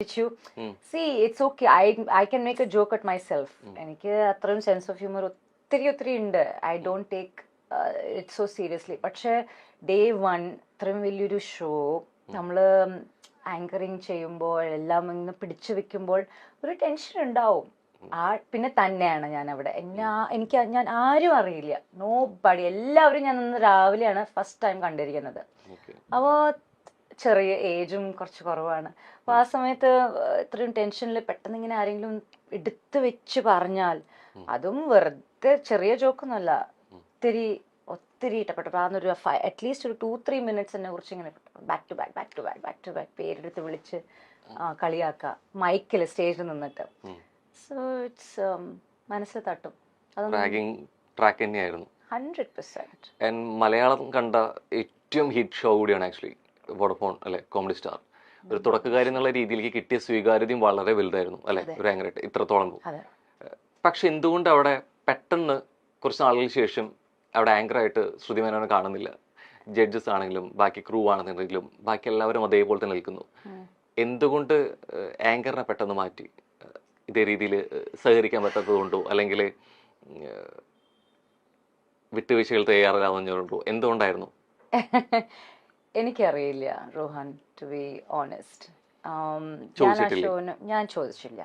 See, it's okay. I can make a joke at myself. എനിക്ക് അത്രയും sense of humour ഒത്തിരി ഉണ്ട്. I don't take it so seriously. പക്ഷെ day one ഇത്രയും വലിയൊരു ഷോ നമ്മള് ആങ്കറിങ് ചെയ്യുമ്പോൾ എല്ലാം ഇങ്ങനെ പിടിച്ചു വെക്കുമ്പോൾ ഒരു ടെൻഷൻ ഉണ്ടാവും. പിന്നെ തന്നെയാണ് ഞാൻ അവിടെ ഞാൻ ആരും അറിയില്ല, നോ ബഡി. എല്ലാവരും ഞാൻ ഇന്ന് രാവിലെയാണ് ഫസ്റ്റ് ടൈം കണ്ടിരിക്കുന്നത്. അപ്പോൾ ചെറിയ ഏജും കുറച്ച് കുറവാണ്. അപ്പോൾ ആ സമയത്ത് ഇത്രയും ടെൻഷനിൽ പെട്ടെന്ന് ഇങ്ങനെ ആരെങ്കിലും എടുത്തു വെച്ച് പറഞ്ഞാൽ, അതും വെറുതെ ചെറിയ ജോക്കൊന്നുമല്ല, ഒത്തിരി ഇഷ്ടപ്പെട്ടു. അതൊരു അറ്റ്ലീസ്റ്റ് ഒരു 2-3 minutes എന്നെ കുറിച്ച് ഇങ്ങനെ ബാക്ക് ടു ബാക്ക് പേരെടുത്ത് വിളിച്ച് കളിയാക്കുക മൈക്കിൽ സ്റ്റേജിൽ നിന്നിട്ട്. സോ ഇറ്റ്സ് മനസ്സിൽ തട്ടും. ട്രാക്ക് തന്നെയായിരുന്നു 100%. മലയാളം കണ്ട ഏറ്റവും ഹിറ്റ് ഷോ കൂടിയാണ് ആക്ച്വലി വോഡഫോൺ അല്ലെ, കോമഡി സ്റ്റാർ. ഒരു തുടക്കക്കാരി എന്നുള്ള രീതിയിലേക്ക് കിട്ടിയ സ്വീകാര്യതയും വളരെ വലുതായിരുന്നു അല്ലെ, ഒരു ആങ്കറായിട്ട് ഇത്രത്തോളം പോകും. പക്ഷെ എന്തുകൊണ്ട് അവിടെ പെട്ടെന്ന് കുറച്ച് നാളുകൾക്ക് ശേഷം അവിടെ ആങ്കറായിട്ട് ശ്രുതി മേനോനെ കാണുന്നില്ല? ജഡ്ജസ് ആണെങ്കിലും ബാക്കി ക്രൂ ആണെന്നുണ്ടെങ്കിലും ബാക്കി എല്ലാവരും അതേപോലെ തന്നെ നിൽക്കുന്നു. എന്തുകൊണ്ട് ആങ്കറിനെ പെട്ടെന്ന് മാറ്റി? ഇതേ രീതിയിൽ സഹകരിക്കാൻ പറ്റാത്തത് കൊണ്ടോ, അല്ലെങ്കിൽ വിട്ടുവീഴ്ചകൾ തയ്യാറാവുന്നതുകൊണ്ടോ, എന്തുകൊണ്ടായിരുന്നു? എനിക്കറിയില്ല റോഹൻ, ടു ബി ഓണസ്റ്റ്. ഞാൻ ചോദിച്ചില്ല.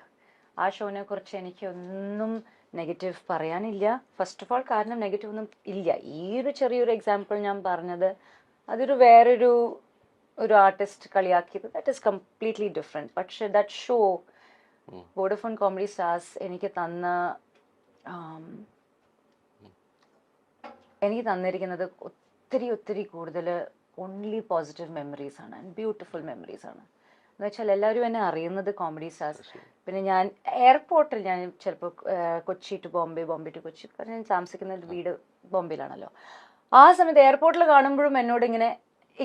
ആ ഷോനെ കുറിച്ച് എനിക്കൊന്നും നെഗറ്റീവ് പറയാനില്ല. ഫസ്റ്റ് ഓഫ് ഓൾ കാരണം നെഗറ്റീവ് ഒന്നും ഇല്ല. ഈ ഒരു ചെറിയൊരു എക്സാമ്പിൾ ഞാൻ പറഞ്ഞത്, അതൊരു വേറൊരു ആർട്ടിസ്റ്റ് കളിയാക്കിയത്, ദാറ്റ് ഈസ് കംപ്ലീറ്റ്ലി ഡിഫറെൻറ്റ്. പക്ഷെ that show Vodafone comedy stars എനിക്ക് തന്നിരിക്കുന്നത് ഒത്തിരി കൂടുതൽ ഓൺലി പോസിറ്റീവ് മെമ്മറീസ് ആണ്, ആൻഡ് ബ്യൂട്ടിഫുൾ മെമ്മറീസ് ആണ്. എന്ന് വെച്ചാൽ എല്ലാവരും എന്നെ അറിയുന്നത് കോമഡി സ്റ്റാർസ്. പിന്നെ ഞാൻ എയർപോർട്ടിൽ, ഞാൻ ചിലപ്പോൾ കൊച്ചി ടു ബോംബെ ടു കൊച്ചി, ഞാൻ താമസിക്കുന്ന വീട് ബോംബെയിലാണല്ലോ. ആ സമയത്ത് എയർപോർട്ടിൽ കാണുമ്പോഴും എന്നോട്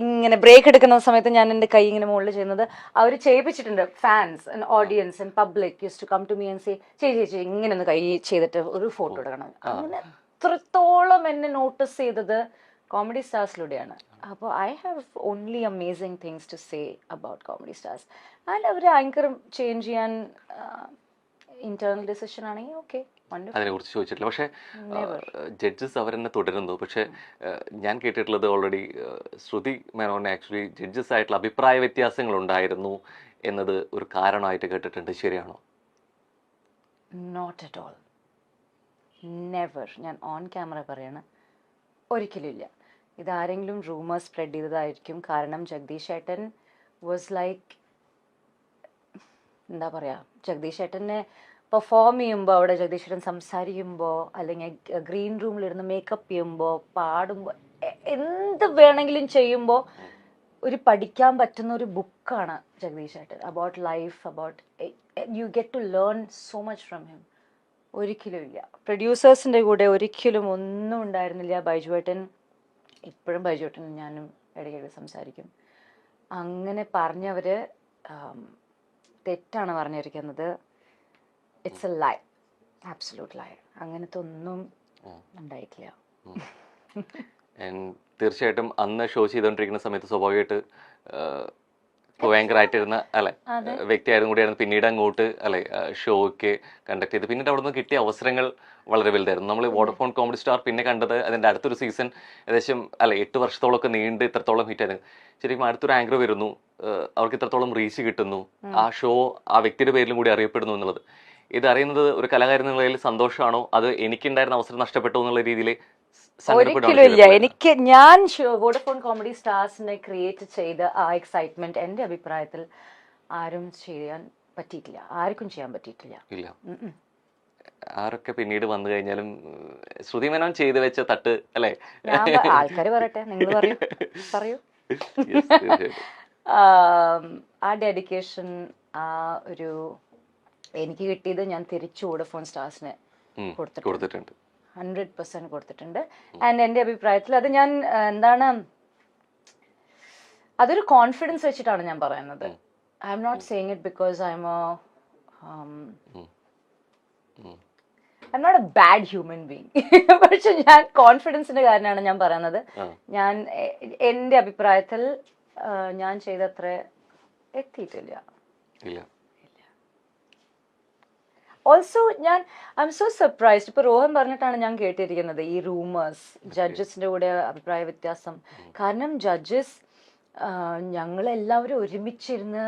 ഇങ്ങനെ ബ്രേക്ക് എടുക്കുന്ന സമയത്ത് ഞാൻ എൻ്റെ കൈ ഇങ്ങനെ മുകളിൽ ചെയ്യുന്നത് അവർ ചെയ്യിപ്പിച്ചിട്ടുണ്ട്. Fans and audience and public use to come to me and say, ചേച്ചി ഇങ്ങനെ ഒന്ന് കൈ ചെയ്തിട്ട് ഒരു ഫോട്ടോ എടുക്കണം. അങ്ങനെ അത്രത്തോളം എന്നെ നോട്ടീസ് ചെയ്തത് കോമഡി സ്റ്റാർസിലൂടെയാണ്. അപ്പോൾ I have only amazing things to say about comedy stars. And അവർ ആങ്കർ ചേഞ്ച് ചെയ്യാൻ ഇന്റേണൽ ഡിസിഷൻ ആണെങ്കിൽ ഓക്കെ, അതിനെക്കുറിച്ച് ചോദിച്ചിട്ടില്ല. പക്ഷേ ജഡ്ജസ് അവരെന്നെ തുടരുന്നു. പക്ഷെ ഞാൻ കേട്ടിട്ടുള്ളത് ഓൾറെഡി ശ്രുതി മേനോനെ ആക്ച്വലി ജഡ്ജസ് ആയിട്ടുള്ള അഭിപ്രായ വ്യത്യാസങ്ങൾ ഉണ്ടായിരുന്നു എന്നത് ഒരു കാരണമായിട്ട് കേട്ടിട്ടുണ്ട്. ശരിയാണോ? Not at all, never. ഞാൻ ഓൺ ക്യാമറ പറയാണ്, ഒരിക്കലും ഇല്ല. ഇതാരെങ്കിലും റൂമർ സ്പ്രെഡ് ചെയ്തതായിരിക്കും. കാരണം ജഗദീഷ് ഏട്ടൻ വാസ് ലൈക്ക്, എന്താ പറയുക, ജഗദീഷ് ഏട്ടനെ പെർഫോം ചെയ്യുമ്പോൾ, അവിടെ ജഗദീഷ് ഏട്ടൻ സംസാരിക്കുമ്പോൾ, അല്ലെങ്കിൽ ഗ്രീൻ റൂമിലിരുന്ന് മേക്കപ്പ് ചെയ്യുമ്പോൾ, പാടുമ്പോൾ, എന്ത് വേണമെങ്കിലും ചെയ്യുമ്പോൾ ഒരു പഠിക്കാൻ പറ്റുന്ന ഒരു ബുക്കാണ് ജഗദീഷ് ഏട്ടൻ. About life, about you get to learn so much from him. ഒരിക്കലും ഇല്ല. പ്രൊഡ്യൂസേഴ്സിൻ്റെ കൂടെ ഒരിക്കലും ഒന്നും ഉണ്ടായിരുന്നില്ല. ബൈജുവേട്ടൻ, ഇപ്പോഴും ബൈജുവേട്ടൻ ഞാനും ഇടയ്ക്കിടെ സംസാരിക്കും. അങ്ങനെ പറഞ്ഞവർ തെറ്റാണ് പറഞ്ഞിരിക്കുന്നത്. ഇറ്റ്സ് എ ലൈ, ആബ്സല്യൂട്ട് ലൈ. അങ്ങനത്തെ ഒന്നും ഉണ്ടായിട്ടില്ല. തീർച്ചയായിട്ടും അന്ന് ഷോ ചെയ്തുകൊണ്ടിരിക്കുന്ന സമയത്ത് സ്വാഭാവികമായിട്ട് ആയിട്ടിരുന്ന വ്യക്തിയായിരുന്നു കൂടിയായിരുന്നു. പിന്നീട് അങ്ങോട്ട് ഷോയ്ക്ക് കണ്ടക്ട് ചെയ്ത് പിന്നീട് അവിടെ നിന്ന് കിട്ടിയ അവസരങ്ങൾ വളരെ വലുതായിരുന്നു. നമ്മൾ വോഡഫോൺ കോമഡി സ്റ്റാർ പിന്നെ കണ്ടത് അതിന്റെ അടുത്തൊരു സീസൺ ഏകദേശം 8 വർഷത്തോളമൊക്കെ നീണ്ട് ഇത്രത്തോളം ഹിറ്റായിരുന്നു. ശരിക്കും അടുത്തൊരു ആങ്കർ വരുന്നു, അവർക്ക് ഇത്രത്തോളം റീച്ച് കിട്ടുന്നു, ആ ഷോ ആ വ്യക്തിയുടെ പേരിലും കൂടി അറിയപ്പെടുന്നു എന്നുള്ളത്. ഇത് അറിയുന്നത് ഒരു കലാകാരൻ എന്ന നിലയിൽ സന്തോഷമാണോ, അത് എനിക്കുണ്ടായിരുന്ന അവസരം നഷ്ടപ്പെട്ടു എന്നുള്ള രീതിയിൽ? ഒരിക്കലും ഇല്ല. ഞാൻ വോഡഫോൺ കോമഡി സ്റ്റാർസിനെ ക്രിയേറ്റ് ചെയ്ത ആ എക്സൈറ്റ്മെന്റ് എന്റെ അഭിപ്രായത്തിൽ ആരും ചെയ്യാൻ പറ്റിയിട്ടില്ല, ആർക്കും ചെയ്യാൻ പറ്റിയിട്ടില്ല. ഇല്ല, ആരൊക്കെ പിന്നീട് വന്നു കഴിഞ്ഞാലും ശ്രുതി മേനോൻ ചെയ്ത് വെച്ച തട്ട് അല്ലേ? ആൾക്കാർ പറയട്ടെ, നിങ്ങൾ പറയൂ. ആ ഡെഡിക്കേഷൻ, ആ ഒരു എനിക്ക് കിട്ടിയത് ഞാൻ തിരിച്ചു വോഡഫോൺ സ്റ്റാർസിന് കൊടുത്തിട്ടുണ്ട്. 100% കൊടുത്തിട്ടുണ്ട്. ആൻഡ് എൻ്റെ അഭിപ്രായത്തിൽ അത് ഞാൻ അതൊരു കോൺഫിഡൻസ് വെച്ചിട്ടാണ് ഞാൻ പറയുന്നത്. I'm not saying it because I'm not a bad human being. പക്ഷെ ഞാൻ കോൺഫിഡൻസിന്റെ കാരണമാണ് ഞാൻ പറയുന്നത്. ഞാൻ എൻ്റെ അഭിപ്രായത്തിൽ ഞാൻ ചെയ്തത്ര എത്തിയിട്ടില്ല. Also I M so surprised. ഇപ്പൊ റോഹൻ പറഞ്ഞിട്ടാണ് ഞാൻ കേട്ടിരിക്കുന്നത് ഈ റൂമേഴ്സ് ജഡ്ജസിന്റെ കൂടെ അഭിപ്രായ വ്യത്യാസം. കാരണം ജഡ്ജസ് ഞങ്ങളെല്ലാവരും ഒരുമിച്ചിരുന്ന്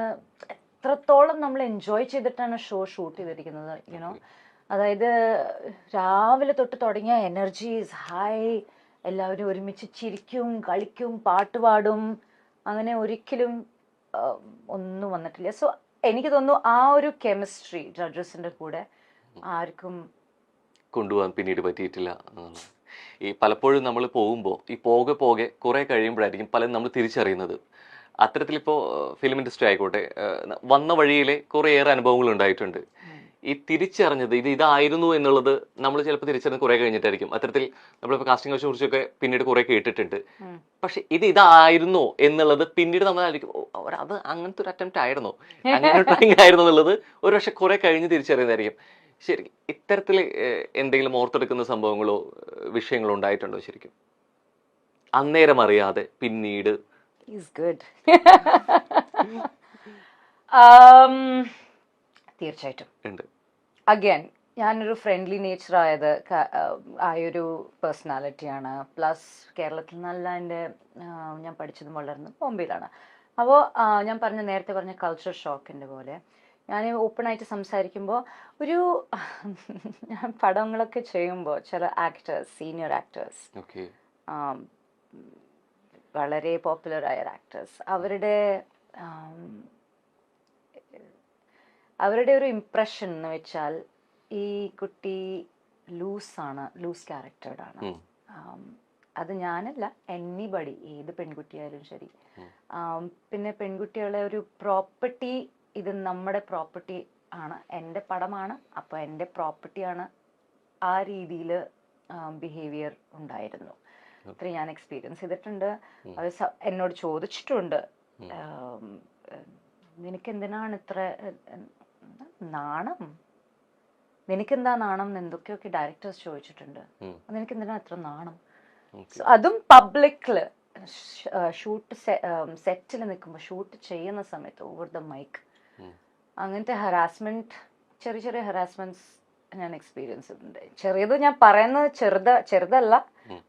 എത്രത്തോളം നമ്മൾ എൻജോയ് ചെയ്തിട്ടാണ് ഷോ ഷൂട്ട് ചെയ്തിരിക്കുന്നത്, യുനോ. അതായത് രാവിലെ തൊട്ട് തുടങ്ങിയ എനർജി ഈസ് ഹൈ, എല്ലാവരും ഒരുമിച്ച് ചിരിക്കും, കളിക്കും, പാട്ട് പാടും. അങ്ങനെ ഒരിക്കലും ഒന്നും വന്നിട്ടില്ല. സോ എനിക്ക് തോന്നുന്നു ആ ഒരു കെമിസ്ട്രി ജഡ്ജസിന്റെ കൂടെ ആർക്കും കൊണ്ടുപോകാൻ പിന്നീട് പറ്റിയിട്ടില്ല. ഈ പലപ്പോഴും നമ്മൾ പോകുമ്പോൾ ഈ പോകെ കുറെ കഴിയുമ്പോഴായിരിക്കും പലരും നമ്മൾ തിരിച്ചറിയുന്നത്. അത്തരത്തിലിപ്പോൾ ഫിലിം ഇൻഡസ്ട്രി ആയിക്കോട്ടെ, വന്ന വഴിയിലെ കുറേയേറെ അനുഭവങ്ങൾ ഉണ്ടായിട്ടുണ്ട്. ഈ തിരിച്ചറിഞ്ഞത് ഇതായിരുന്നു എന്നുള്ളത് നമ്മൾ ചിലപ്പോൾ തിരിച്ചറിഞ്ഞ് കുറെ കഴിഞ്ഞിട്ടായിരിക്കും. അത്തരത്തിൽ നമ്മളിപ്പോൾ കാസ്റ്റിംഗ് കൗച്ചിനെ കുറിച്ചൊക്കെ പിന്നീട് കുറെ കേട്ടിട്ടുണ്ട്. പക്ഷെ ഇതായിരുന്നോ എന്നുള്ളത് പിന്നീട് നമ്മളായിരിക്കും അത് അങ്ങനത്തെ ഒരു അറ്റംപ്റ്റ് ആയിരുന്നോ, അങ്ങനെ ട്രൈങ് ആയിരുന്നു എന്നുള്ളത് ഒരു പക്ഷെ കുറെ കഴിഞ്ഞ് തിരിച്ചറിയുന്നതായിരിക്കും. ശരി, ഇത്തരത്തിൽ എന്തെങ്കിലും ഓർത്തെടുക്കുന്ന സംഭവങ്ങളോ വിഷയങ്ങളോ ഉണ്ടായിട്ടുണ്ടോ ശരിക്കും അന്നേരം അറിയാതെ പിന്നീട്? തീർച്ചയായിട്ടും ഉണ്ട്. അഗൈൻ ഞാനൊരു ഫ്രണ്ട്ലി നേച്ചർ ആയൊരു പേഴ്സണാലിറ്റിയാണ്. പ്ലസ് കേരളത്തിൽ നല്ല ഞാൻ പഠിച്ചതും വളർന്നതും ബോംബെയിലാണ്. അപ്പോൾ ഞാൻ നേരത്തെ പറഞ്ഞ കൾച്ചർ ഷോക്കിൻ്റെ പോലെ ഞാൻ ഓപ്പണായിട്ട് സംസാരിക്കുമ്പോൾ ഞാൻ പടങ്ങളൊക്കെ ചെയ്യുമ്പോൾ ചില ആക്ടേഴ്സ്, സീനിയർ ആക്ടേഴ്സ്, വളരെ പോപ്പുലറായ ആക്ടേഴ്സ്, അവരുടെ ഒരു ഇംപ്രഷൻ എന്ന് വെച്ചാൽ ഈ കുട്ടി ലൂസ് ക്യാരക്ടേർഡാണ്. അത് ഞാനല്ല, എനിബഡി, ഏത് പെൺകുട്ടിയായാലും ശരി. പിന്നെ പെൺകുട്ടികളെ ഒരു പ്രോപ്പർട്ടി, ഇത് നമ്മുടെ പ്രോപ്പർട്ടി ആണ്, എൻ്റെ പടമാണ്, അപ്പോൾ എൻ്റെ പ്രോപ്പർട്ടിയാണ്, ആ രീതിയിൽ ബിഹേവിയർ ഉണ്ടായിരുന്നു. ഇത്രയും ഞാൻ എക്സ്പീരിയൻസ് ചെയ്തിട്ടുണ്ട്. അത് എന്നോട് ചോദിച്ചിട്ടുണ്ട്, നിനക്കെന്തിനാണ് ഇത്ര നാണം, നിനക്കെന്താ നാണം എന്ന് എന്തൊക്കെയൊക്കെ ഡയറക്ടേഴ്സ് ചോദിച്ചിട്ടുണ്ട്. നിനക്കെന്തിനാ ഇത്ര നാണം? അതും പബ്ലിക്കില് ഷൂട്ട് സെറ്റിൽ നിൽക്കുമ്പോൾ, ഷൂട്ട് ചെയ്യുന്ന സമയത്ത് ഓവർ ദ മൈക്ക് അങ്ങനത്തെ ഹറാസ്മെന്റ്, ചെറിയ ഹറാസ്മെന്റ്സ് ഞാൻ എക്സ്പീരിയൻസ് ചെയ്തിട്ടുണ്ട്. ചെറിയത് ഞാൻ പറയുന്നത് ചെറുതല്ല,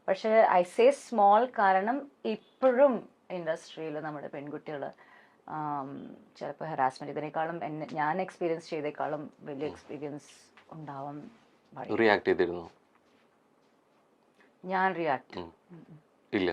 പക്ഷെ ഐ സേ സ്മോൾ. കാരണം ഇപ്പോഴും ഇൻഡസ്ട്രിയിൽ നമ്മുടെ പെൺകുട്ടികൾ ചിലപ്പോൾ ഹറാസ്മെന്റ് ഇതിനേക്കാളും ഞാൻ എക്സ്പീരിയൻസ് ചെയ്തേക്കാളും വലിയ എക്സ്പീരിയൻസ് ഉണ്ടാവാൻ റിയാക്ട് ചെയ്തിരുന്നു. ഞാൻ റിയാക്ട് ഇല്ല.